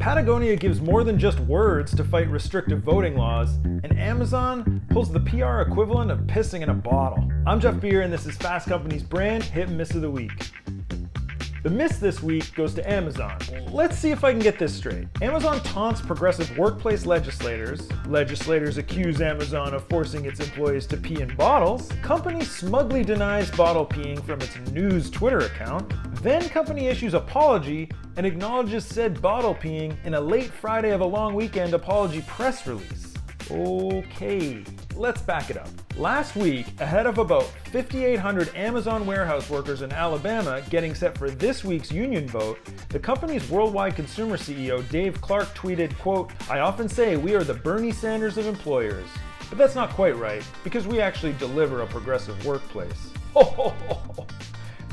Patagonia gives more than just words to fight restrictive voting laws, and Amazon pulls the PR equivalent of pissing in a bottle. I'm Jeff Beer, and this is Fast Company's brand hit and miss of the week. The miss this week goes to Amazon. Let's see if I can get this straight. Amazon taunts progressive workplace legislators. Legislators accuse Amazon of forcing its employees to pee in bottles. Company smugly denies bottle peeing from its news Twitter account. Then company issues apology and acknowledges said bottle peeing in a late Friday of a long weekend apology press release. Okay, let's back it up. Last week, ahead of about 5,800 Amazon warehouse workers in Alabama getting set for this week's union vote, the company's worldwide consumer CEO Dave Clark tweeted, quote, "I often say we are the Bernie Sanders of employers. But that's not quite right, because we actually deliver a progressive workplace."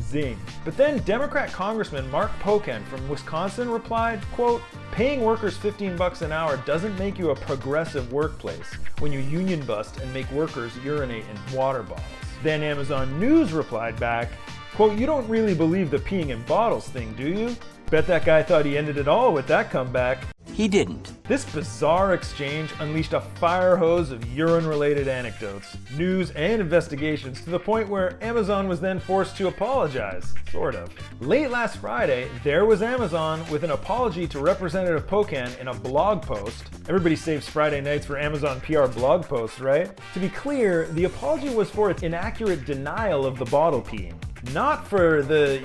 Zing. But then Democrat Congressman Mark Pocan from Wisconsin replied, quote, "Paying workers $15 an hour doesn't make you a progressive workplace when you union bust and make workers urinate in water bottles." Then Amazon News replied back, quote, "You don't really believe the peeing in bottles thing, do you? Bet that guy thought he ended it all with that comeback." He didn't. This bizarre exchange unleashed a fire hose of urine-related anecdotes, news, and investigations to the point where Amazon was then forced to apologize, sort of. Late last Friday, there was Amazon with an apology to Representative Pocan in a blog post. Everybody saves Friday nights for Amazon PR blog posts, right? To be clear, the apology was for its inaccurate denial of the bottle peeing. Not for the,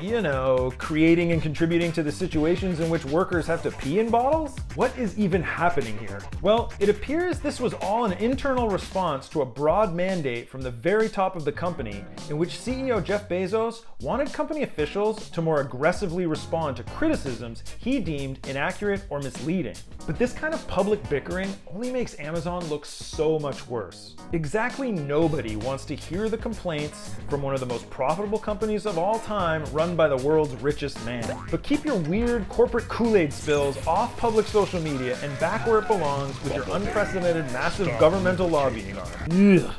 creating and contributing to the situations in which workers have to pee in bottles? What is even happening here? Well, it appears this was all an internal response to a broad mandate from the very top of the company, in which CEO Jeff Bezos wanted company officials to more aggressively respond to criticisms he deemed inaccurate or misleading. But this kind of public bickering only makes Amazon look so much worse. Exactly nobody wants to hear the complaints from one of the most profitable companies of all time run by the world's richest man. But keep your weird corporate Kool-Aid spills off public social media and back where it belongs with your unprecedented massive governmental lobbying arm. Ugh.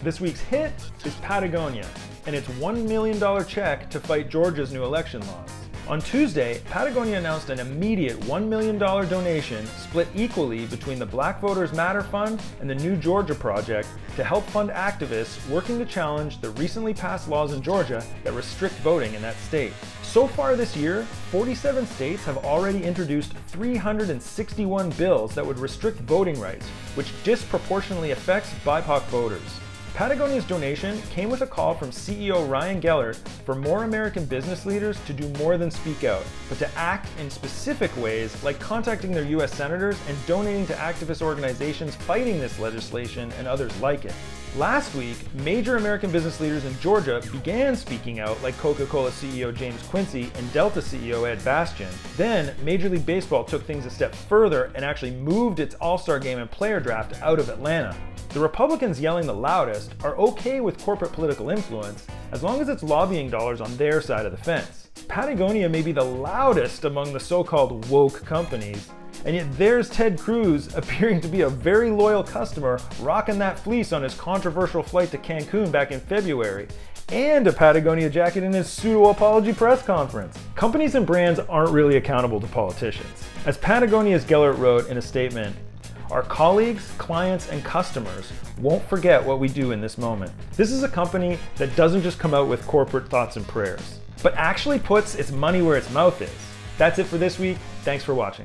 This week's hit is Patagonia and its $1 million check to fight Georgia's new election laws. On Tuesday, Patagonia announced an immediate $1 million donation split equally between the Black Voters Matter Fund and the New Georgia Project to help fund activists working to challenge the recently passed laws in Georgia that restrict voting in that state. So far this year, 47 states have already introduced 361 bills that would restrict voting rights, which disproportionately affects BIPOC voters. Patagonia's donation came with a call from CEO Ryan Gellert for more American business leaders to do more than speak out, but to act in specific ways like contacting their US senators and donating to activist organizations fighting this legislation and others like it. Last week, major American business leaders in Georgia began speaking out, like Coca-Cola CEO James Quincy and Delta CEO Ed Bastian. Then, Major League Baseball took things a step further and actually moved its All-Star Game and player draft out of Atlanta. The Republicans yelling the loudest are okay with corporate political influence as long as it's lobbying dollars on their side of the fence. Patagonia may be the loudest among the so-called woke companies, and yet there's Ted Cruz appearing to be a very loyal customer rocking that fleece on his controversial flight to Cancun back in February, and a Patagonia jacket in his pseudo-apology press conference. Companies and brands aren't really accountable to politicians. As Patagonia's Gellert wrote in a statement, "Our colleagues, clients, and customers won't forget what we do in this moment." This is a company that doesn't just come out with corporate thoughts and prayers, but actually puts its money where its mouth is. That's it for this week. Thanks for watching.